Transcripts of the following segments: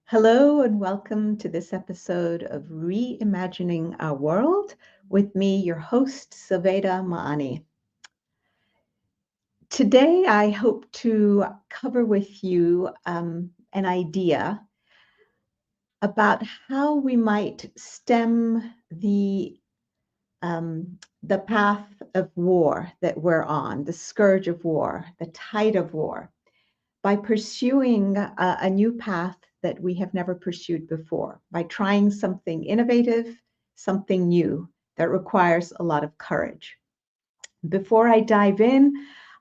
Hello and welcome to this episode of Reimagining Our World with me, your host, Saveda Maani. Today, I hope to cover with you an idea about how we might stem the path of war that we're on, the scourge of war, the tide of war, by pursuing a new path that we have never pursued before, by trying something innovative, something new that requires a lot of courage. Before I dive in,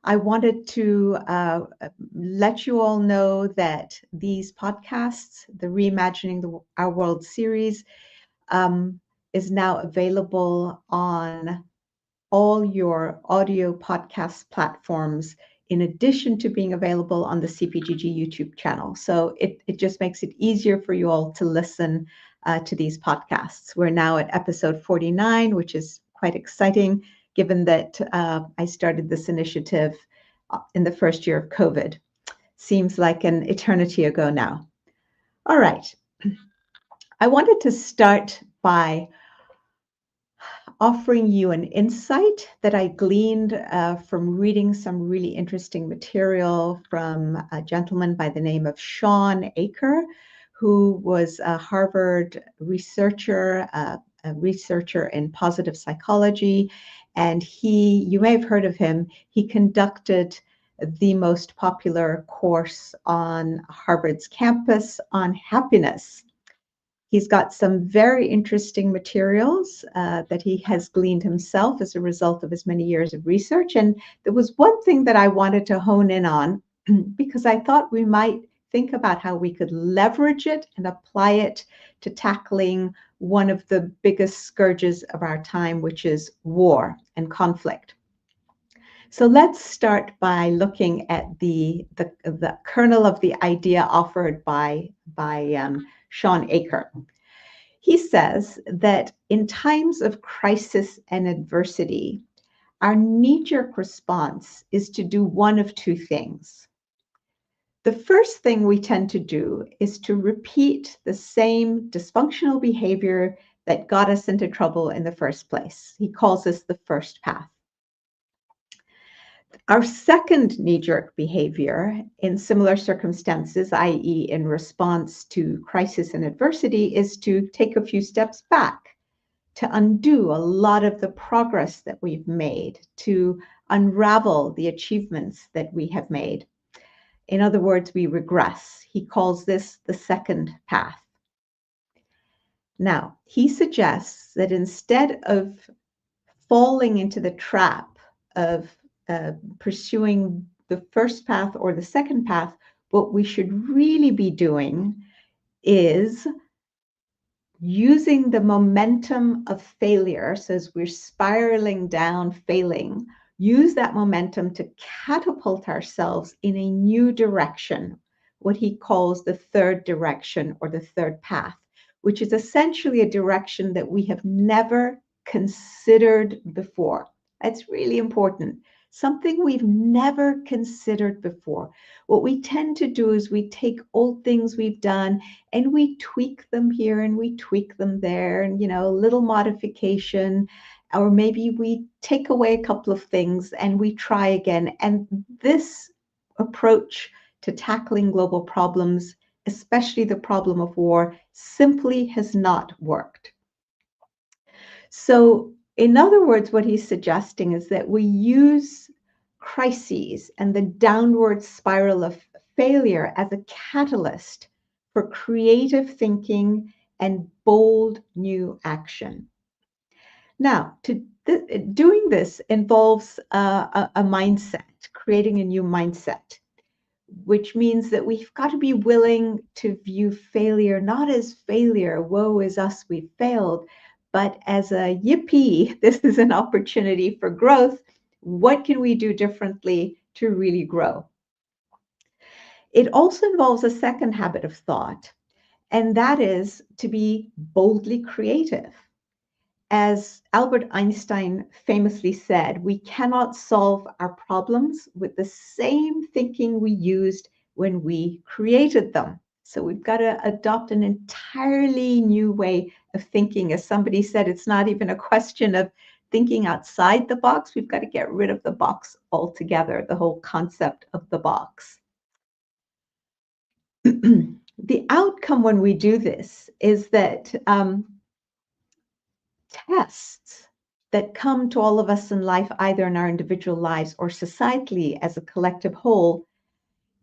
I wanted to let you all know that these podcasts, the Our World series, um, is now available on all your audio podcast platforms, in addition to being available on the CPGG YouTube channel. So it just makes it easier for you all to listen to these podcasts. We're now at episode 49, which is quite exciting, given that I started this initiative in the first year of COVID. Seems like an eternity ago now. All right. I wanted to start by offering you an insight that I gleaned from reading some really interesting material from a gentleman by the name of Shawn Achor, who was a Harvard researcher, a researcher in positive psychology. And you may have heard of him, he conducted the most popular course on Harvard's campus on happiness. He's got some very interesting materials that he has gleaned himself as a result of his many years of research. And there was one thing that I wanted to hone in on because I thought we might think about how we could leverage it and apply it to tackling one of the biggest scourges of our time, which is war and conflict. So let's start by looking at the kernel of the idea offered by Shawn Achor. He says that in times of crisis and adversity, our knee-jerk response is to do one of two things. The first thing we tend to do is to repeat the same dysfunctional behavior that got us into trouble in the first place. He calls this the first path. Our second knee-jerk behavior in similar circumstances, i.e. in response to crisis and adversity, is to take a few steps back, to undo a lot of the progress that we've made, to unravel the achievements that we have made. In other words, we regress. He calls this the second path. Now, he suggests that instead of falling into the trap of pursuing the first path or the second path, what we should really be doing is using the momentum of failure. So as we're spiraling down, failing, use that momentum to catapult ourselves in a new direction, what he calls the third direction or the third path, which is essentially a direction that we have never considered before. That's really important. Something we've never considered before. What we tend to do is we take old things we've done and we tweak them here and we tweak them there, and a little modification, or maybe we take away a couple of things and we try again. And this approach to tackling global problems, especially the problem of war, simply has not worked. So in other words, what he's suggesting is that we use crises and the downward spiral of failure as a catalyst for creative thinking and bold new action. Now, doing this involves a mindset, creating a new mindset, which means that we've got to be willing to view failure not as failure, woe is us, we failed, but as a yippee, this is an opportunity for growth. What can we do differently to really grow? It also involves a second habit of thought, and that is to be boldly creative. As Albert Einstein famously said, we cannot solve our problems with the same thinking we used when we created them. So we've got to adopt an entirely new way of thinking. As somebody said, it's not even a question of thinking outside the box. We've got to get rid of the box altogether, the whole concept of the box. The outcome when we do this is that tests that come to all of us in life, either in our individual lives or societally as a collective whole,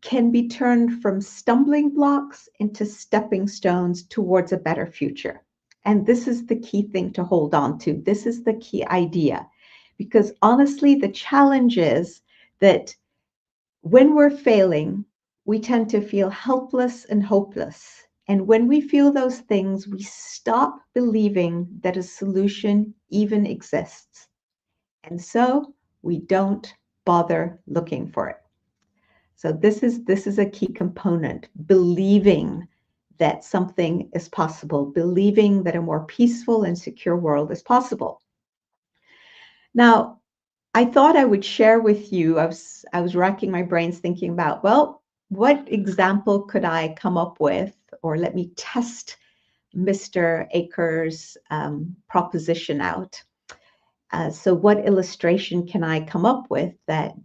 can be turned from stumbling blocks into stepping stones towards a better future. And this is the key thing to hold on to. This is the key idea. Because honestly, the challenge is that when we're failing, we tend to feel helpless and hopeless. And when we feel those things, we stop believing that a solution even exists. And so we don't bother looking for it. So this is a key component, believing that something is possible, believing that a more peaceful and secure world is possible. Now, I thought I would share with you, I was racking my brains thinking about, well, what example could I come up with, or let me test Mr. Aker's proposition out. So what illustration can I come up with that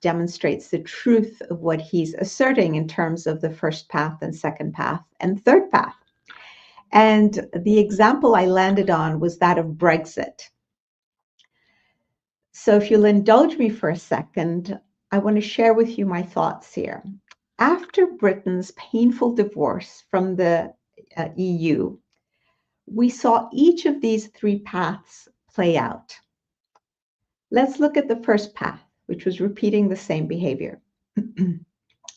demonstrates the truth of what he's asserting in terms of the first path and second path and third path? And the example I landed on was that of Brexit. So if you'll indulge me for a second, I want to share with you my thoughts here. After Britain's painful divorce from the EU, we saw each of these three paths play out. Let's look at the first path, which was repeating the same behavior.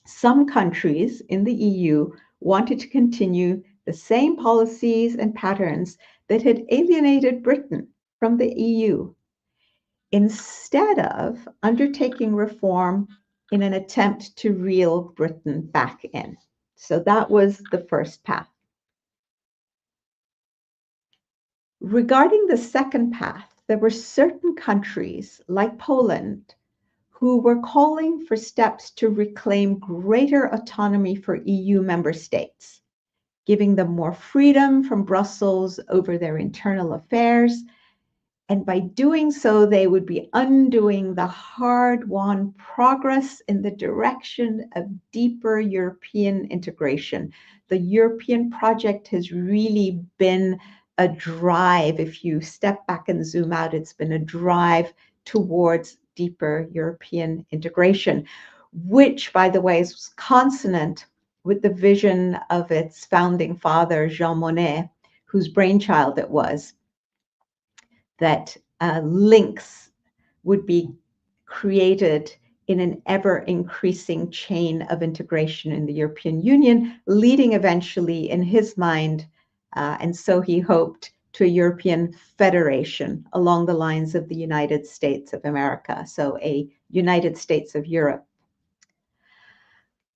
Some countries in the EU wanted to continue the same policies and patterns that had alienated Britain from the EU, instead of undertaking reform in an attempt to reel Britain back in. So that was the first path. Regarding the second path, there were certain countries like Poland who were calling for steps to reclaim greater autonomy for EU member states, giving them more freedom from Brussels over their internal affairs. And by doing so, they would be undoing the hard-won progress in the direction of deeper European integration. The European project has really been a drive. If you step back and zoom out, it's been a drive towards deeper European integration, which, by the way, is consonant with the vision of its founding father, Jean Monnet, whose brainchild it was, that links would be created in an ever-increasing chain of integration in the European Union, leading eventually, in his mind, and so he hoped, to a European federation along the lines of the United States of America, so a United States of Europe.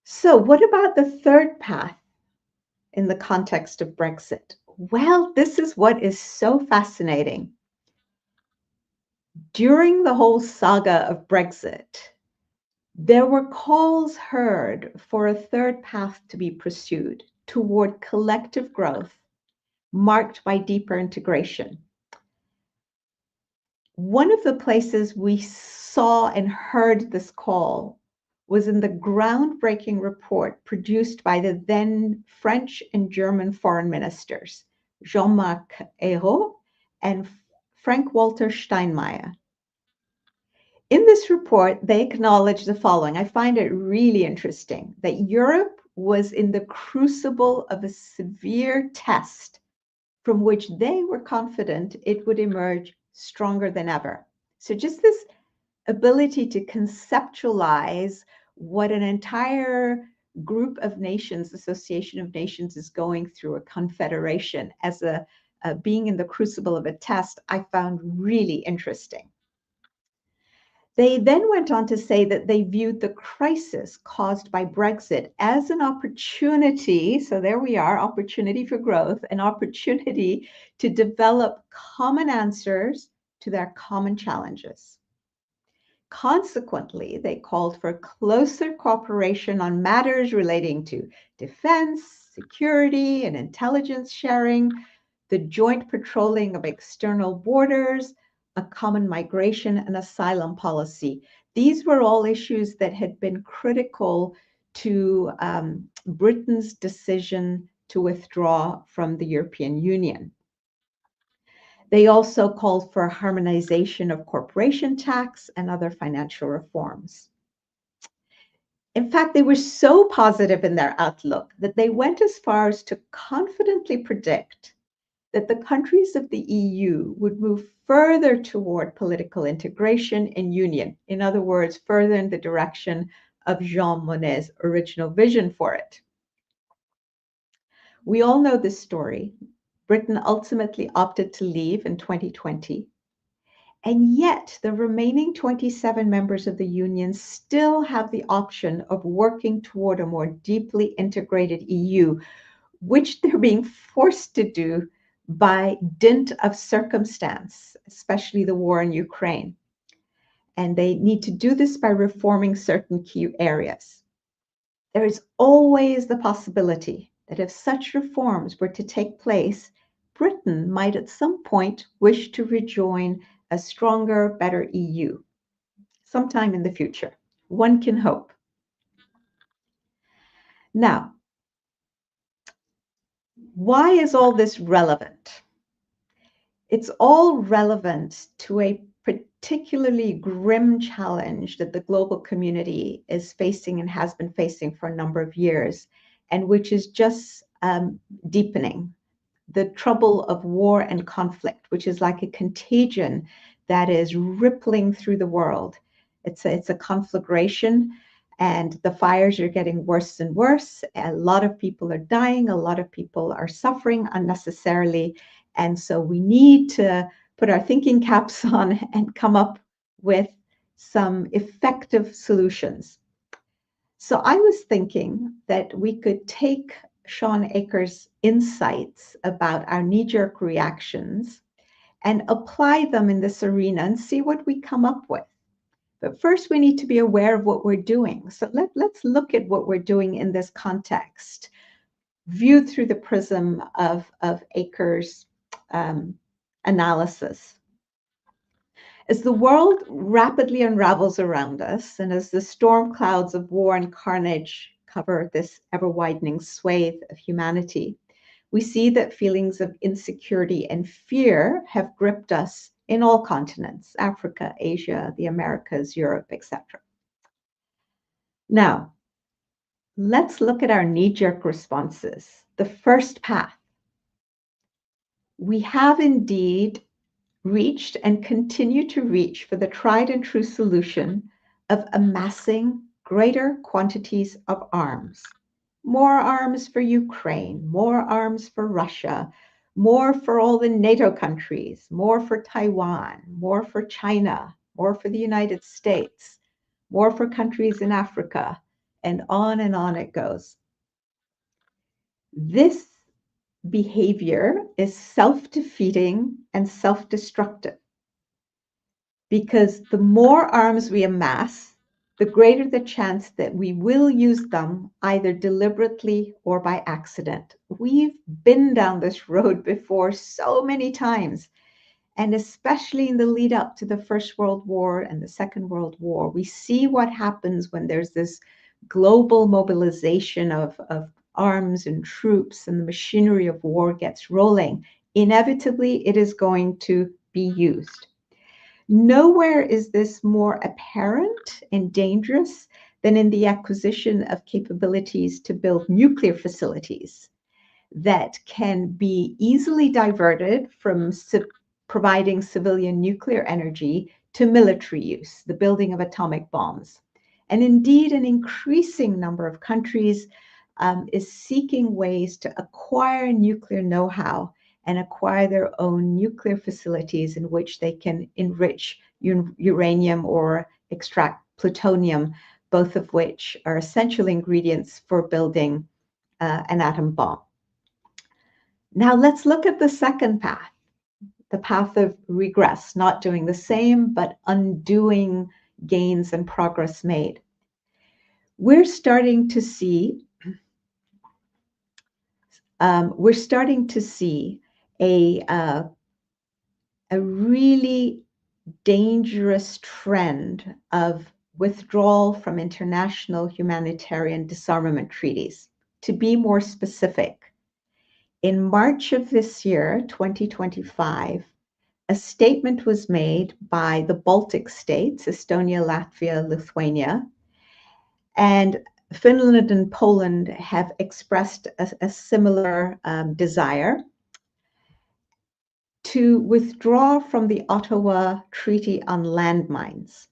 So what about the third path in the context of Brexit? Well, this is what is so fascinating. During the whole saga of Brexit, there were calls heard for a third path to be pursued toward collective growth marked by deeper integration. One of the places we saw and heard this call was in the groundbreaking report produced by the then French and German foreign ministers, Jean-Marc Ayrault and Frank-Walter Steinmeier. In this report, they acknowledge the following. I find it really interesting that Europe was in the crucible of a severe test from which they were confident it would emerge stronger than ever. So just this ability to conceptualize what an entire group of nations, association of nations, is going through, a confederation, as a being in the crucible of a test, I found really interesting. They then went on to say that they viewed the crisis caused by Brexit as an opportunity. So there we are, opportunity for growth, an opportunity to develop common answers to their common challenges. Consequently, they called for closer cooperation on matters relating to defense, security, and intelligence sharing, the joint patrolling of external borders, a common migration and asylum policy. These were all issues that had been critical to Britain's decision to withdraw from the European Union. They also called for harmonization of corporation tax and other financial reforms. In fact, they were so positive in their outlook that they went as far as to confidently predict that the countries of the EU would move further toward political integration and union. In other words, further in the direction of Jean Monnet's original vision for it. We all know this story. Britain ultimately opted to leave in 2020. And yet, the remaining 27 members of the Union still have the option of working toward a more deeply integrated EU, which they're being forced to do by dint of circumstance, especially the war in Ukraine. And they need to do this by reforming certain key areas. There is always the possibility that if such reforms were to take place, Britain might at some point wish to rejoin a stronger, better EU sometime in the future. One can hope. Now, why is all this relevant? It's all relevant to a particularly grim challenge that the global community is facing and has been facing for a number of years, and which is just deepening. The trouble of war and conflict, which is like a contagion that is rippling through the world. It's a conflagration, and the fires are getting worse and worse. A lot of people are dying. A lot of people are suffering unnecessarily. And so we need to put our thinking caps on and come up with some effective solutions. So I was thinking that we could take Sean Aker's insights about our knee-jerk reactions and apply them in this arena and see what we come up with. But first, we need to be aware of what we're doing. So let's look at what we're doing in this context, viewed through the prism of Aker's analysis. As the world rapidly unravels around us, and as the storm clouds of war and carnage cover this ever-widening swathe of humanity, we see that feelings of insecurity and fear have gripped us in all continents: Africa, Asia, the Americas, Europe, etc. Now, let's look at our knee-jerk responses. The first path. We have indeed reached and continue to reach for the tried and true solution of amassing greater quantities of arms. More arms for Ukraine, more arms for Russia, more for all the NATO countries, more for Taiwan, more for China, more for the United States, more for countries in Africa, and on it goes. This behavior is self-defeating and self-destructive, because the more arms we amass, the greater the chance that we will use them either deliberately or by accident. We've been down this road before so many times, and especially in the lead up to the First World War and the Second World War, we see what happens when there's this global mobilization of arms and troops, and the machinery of war gets rolling. Inevitably, it is going to be used. Nowhere is this more apparent and dangerous than in the acquisition of capabilities to build nuclear facilities that can be easily diverted from providing civilian nuclear energy to military use, the building of atomic bombs. And indeed, an increasing number of countries is seeking ways to acquire nuclear know-how and acquire their own nuclear facilities in which they can enrich uranium or extract plutonium, both of which are essential ingredients for building an atom bomb. Now let's look at the second path, the path of regress, not doing the same, but undoing gains and progress made. We're starting to see a really dangerous trend of withdrawal from international humanitarian disarmament treaties. To be more specific, in March of this year, 2025, a statement was made by the Baltic states, Estonia, Latvia, Lithuania, and Finland and Poland have expressed a similar desire to withdraw from the Ottawa Treaty on Landmines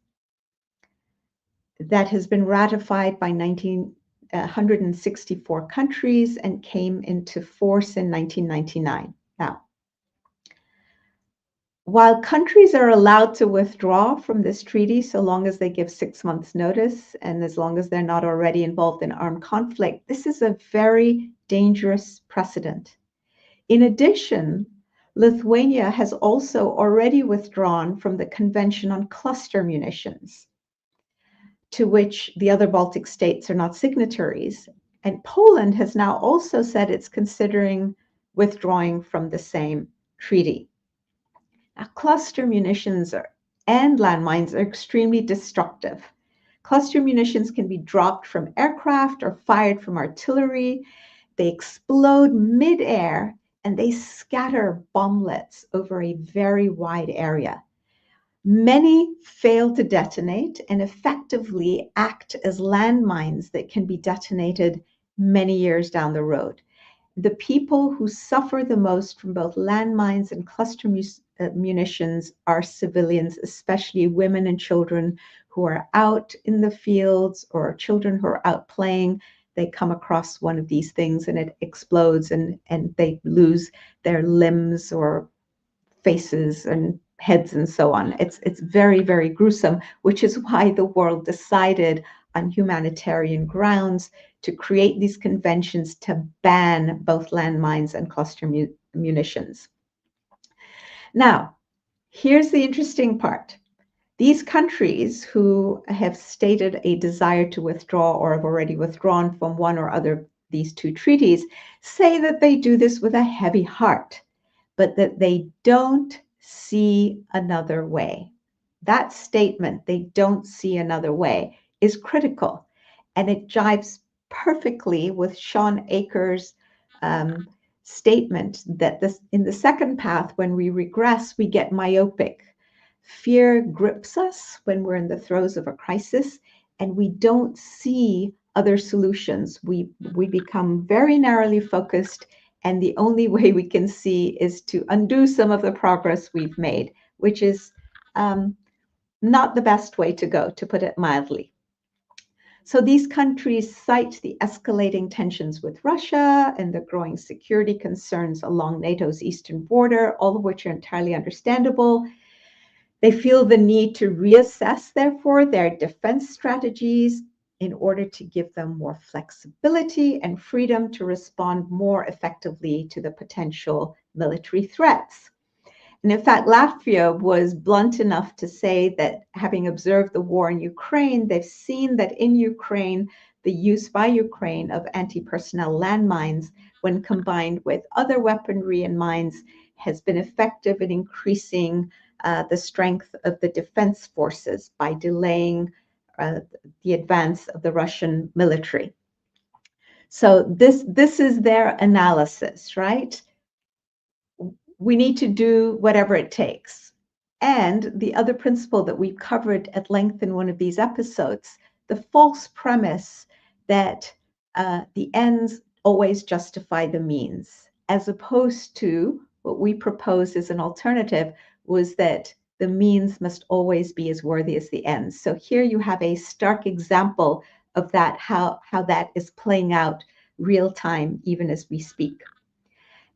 that has been ratified by 164 countries and came into force in 1999. Now, while countries are allowed to withdraw from this treaty so long as they give 6 months notice and as long as they're not already involved in armed conflict, this is a very dangerous precedent. In addition, Lithuania has also already withdrawn from the Convention on Cluster Munitions, to which the other Baltic states are not signatories. And Poland has now also said it's considering withdrawing from the same treaty. Now, cluster munitions and landmines are extremely destructive. Cluster munitions can be dropped from aircraft or fired from artillery. They explode mid-air and they scatter bomblets over a very wide area. Many fail to detonate and effectively act as landmines that can be detonated many years down the road. The people who suffer the most from both landmines and cluster munitions are civilians, especially women and children who are out in the fields or children who are out playing. They come across one of these things and it explodes and they lose their limbs or faces and heads and so on. It's very, very gruesome, which is why the world decided on humanitarian grounds to create these conventions to ban both landmines and cluster munitions. Now, here's the interesting part. These countries who have stated a desire to withdraw or have already withdrawn from one or other of these two treaties say that they do this with a heavy heart, but that they don't see another way. That statement, they don't see another way, is critical. And it jives perfectly with Sean Aker's statement that in the second path, when we regress, we get myopic. Fear grips us when we're in the throes of a crisis, and we don't see other solutions. We become very narrowly focused, and the only way we can see is to undo some of the progress we've made, which is not the best way to go, to put it mildly. So these countries cite the escalating tensions with Russia and the growing security concerns along NATO's eastern border, all of which are entirely understandable. They feel the need to reassess, therefore, their defense strategies in order to give them more flexibility and freedom to respond more effectively to the potential military threats. And in fact, Latvia was blunt enough to say that, having observed the war in Ukraine, they've seen that in Ukraine, the use by Ukraine of anti-personnel landmines, when combined with other weaponry and mines, has been effective in increasing the strength of the defense forces by delaying the advance of the Russian military. So this is their analysis, right? We need to do whatever it takes. And the other principle that we've covered at length in one of these episodes, the false premise that the ends always justify the means, as opposed to what we propose as an alternative, was that the means must always be as worthy as the ends. So here you have a stark example of that, how that is playing out real time, even as we speak.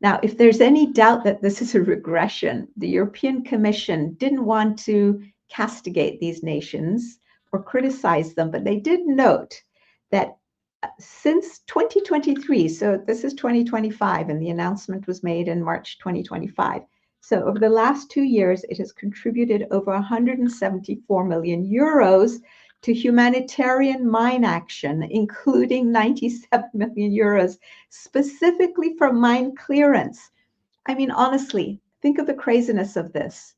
Now, if there's any doubt that this is a regression, the European Commission didn't want to castigate these nations or criticize them, but they did note that since 2023, so this is 2025, and the announcement was made in March 2025. So over the last 2 years, it has contributed over 174 million euros to humanitarian mine action, including 97 million euros specifically for mine clearance. I mean, honestly, think of the craziness of this.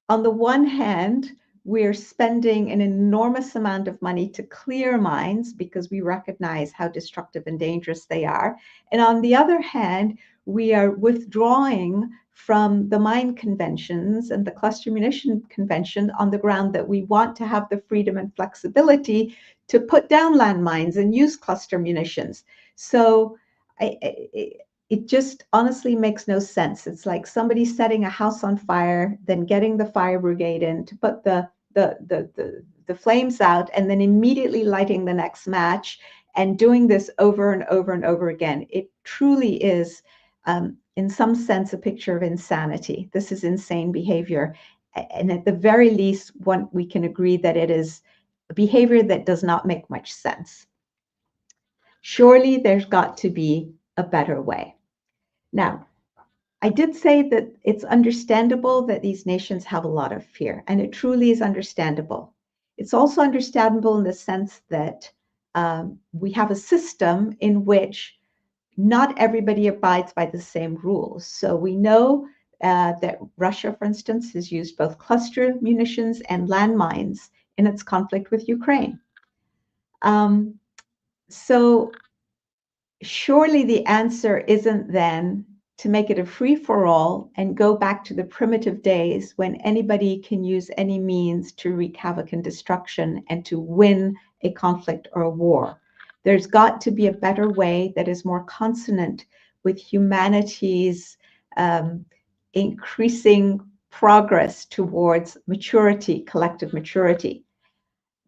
On the one hand, we're spending an enormous amount of money to clear mines because we recognize how destructive and dangerous they are. And on the other hand, we are withdrawing from the mine conventions and the cluster munition convention on the ground that we want to have the freedom and flexibility to put down landmines and use cluster munitions. So it just honestly makes no sense. It's like somebody setting a house on fire, then getting the fire brigade in to put the flames out, and then immediately lighting the next match and doing this over and over and over again. It truly is, in some sense, a picture of insanity. This is insane behavior. And at the very least, we can agree that it is a behavior that does not make much sense. Surely there's got to be a better way. Now, I did say that it's understandable that these nations have a lot of fear, and it truly is understandable. It's also understandable in the sense that we have a system in which not everybody abides by the same rules. So we know that Russia, for instance, has used both cluster munitions and landmines in its conflict with Ukraine. So surely the answer isn't then to make it a free-for-all and go back to the primitive days when anybody can use any means to wreak havoc and destruction and to win a conflict or a war. There's got to be a better way that is more consonant with humanity's increasing progress towards maturity, collective maturity,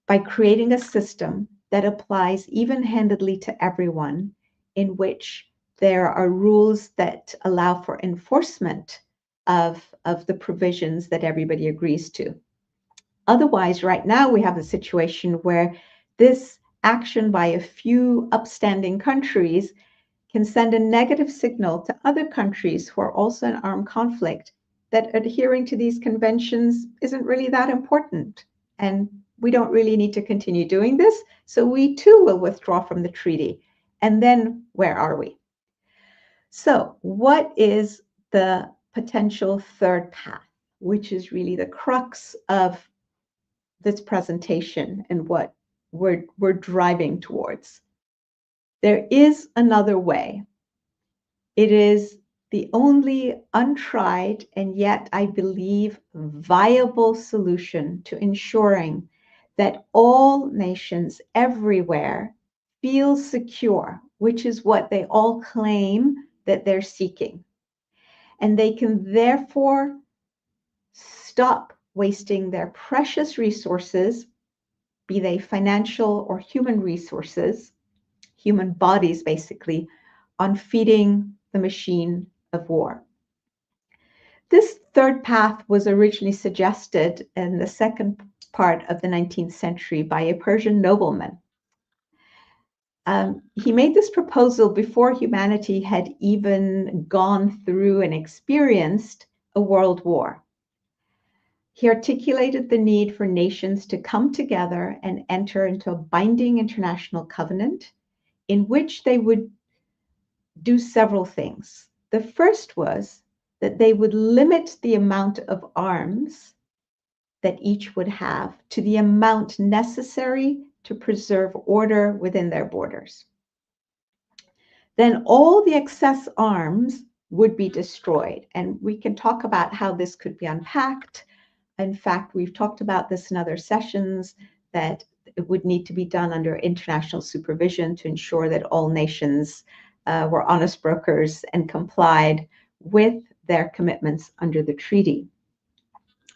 by creating a system that applies even-handedly to everyone, in which there are rules that allow for enforcement of the provisions that everybody agrees to. Otherwise, right now we have a situation where this action by a few upstanding countries can send a negative signal to other countries who are also in armed conflict that adhering to these conventions isn't really that important. And we don't really need to continue doing this. So we too will withdraw from the treaty. And then where are we? So what is the potential third path, which is really the crux of this presentation and what we're driving towards? There is another way. It is the only untried and yet, I believe, viable solution to ensuring that all nations everywhere feel secure, which is what they all claim that they're seeking. And they can therefore stop wasting their precious resources, be they financial or human resources, human bodies basically, on feeding the machine of war. This third path was originally suggested in the second part of the 19th century by a Persian nobleman. He made this proposal before humanity had even gone through and experienced a world war. He articulated the need for nations to come together and enter into a binding international covenant in which they would do several things. The first was that they would limit the amount of arms that each would have to the amount necessary to preserve order within their borders. Then all the excess arms would be destroyed. And we can talk about how this could be unpacked. In fact, we've talked about this in other sessions, that it would need to be done under international supervision to ensure that all nations were honest brokers and complied with their commitments under the treaty.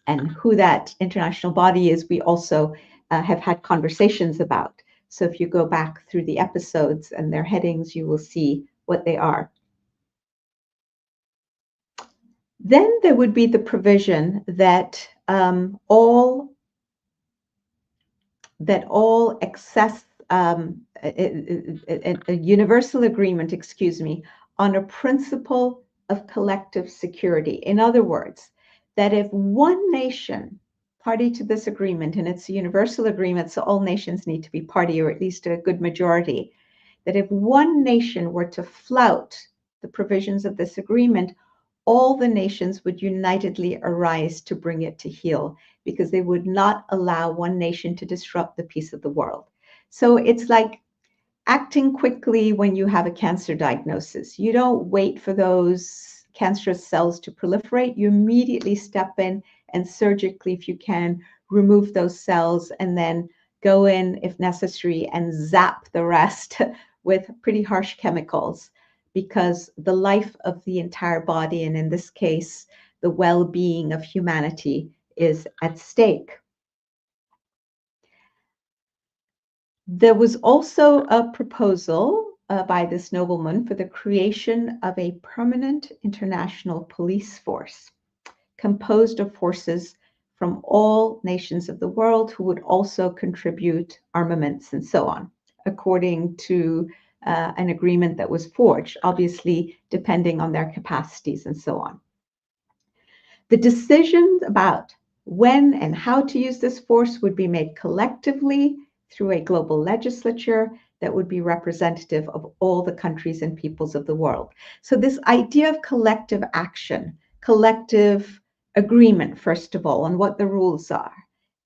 And who that international body is, we also have had conversations about. So if you go back through the episodes and their headings, you will see what they are. Then there would be the provision that all excess, a universal agreement, on a principle of collective security. In other words, that if one nation, party to this agreement, and it's a universal agreement, so all nations need to be party, or at least a good majority, that if one nation were to flout the provisions of this agreement, all the nations would unitedly arise to bring it to heel, because they would not allow one nation to disrupt the peace of the world. So it's like acting quickly when you have a cancer diagnosis. You don't wait for those cancerous cells to proliferate. You immediately step in and surgically, if you can, remove those cells, and then go in, if necessary, and zap the rest with pretty harsh chemicals, because the life of the entire body, and in this case, the well-being of humanity, is at stake. There was also a proposal by this nobleman for the creation of a permanent international police force composed of forces from all nations of the world who would also contribute armaments and so on, according to an agreement that was forged, obviously depending on their capacities and so on. The decisions about when and how to use this force would be made collectively through a global legislature that would be representative of all the countries and peoples of the world. So this idea of collective action, collective agreement, first of all, on what the rules are,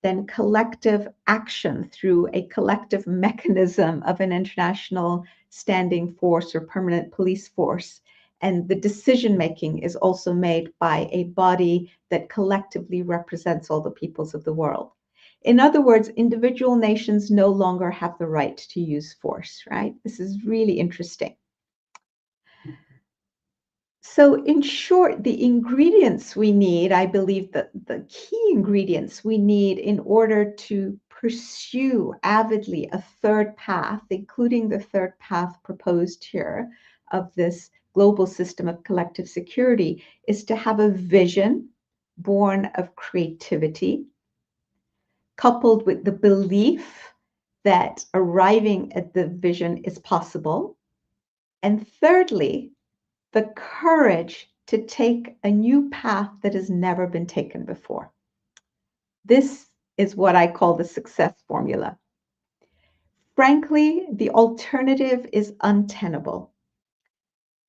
then collective action through a collective mechanism of an international standing force or permanent police force. And the decision making is also made by a body that collectively represents all the peoples of the world. In other words, individual nations no longer have the right to use force, right? This is really interesting. So in short, the ingredients we need, I believe that the key ingredients we need in order to pursue avidly a third path, including the third path proposed here of this global system of collective security, is to have a vision born of creativity, coupled with the belief that arriving at the vision is possible. And thirdly, the courage to take a new path that has never been taken before. This is what I call the success formula. Frankly, the alternative is untenable.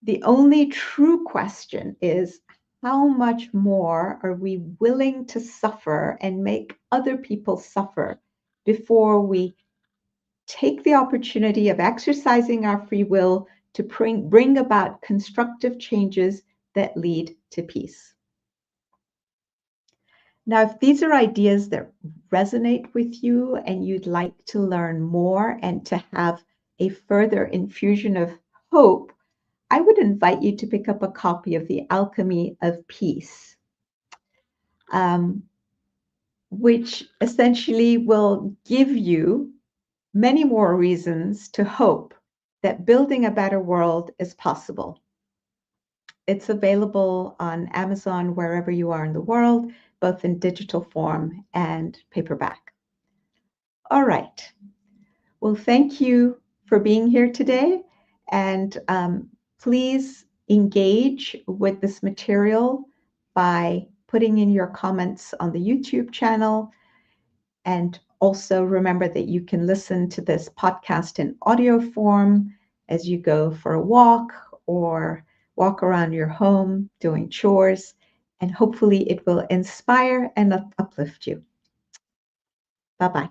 The only true question is, how much more are we willing to suffer and make other people suffer before we take the opportunity of exercising our free will to bring about constructive changes that lead to peace? Now, if these are ideas that resonate with you and you'd like to learn more and to have a further infusion of hope, I would invite you to pick up a copy of The Alchemy of Peace, which essentially will give you many more reasons to hope that building a better world is possible. It's available on Amazon wherever you are in the world, both in digital form and paperback. All right. Well, thank you for being here today. And please engage with this material by putting in your comments on the YouTube channel. And also remember that you can listen to this podcast in audio form as you go for a walk or walk around your home doing chores, and hopefully it will inspire and uplift you. Bye-bye.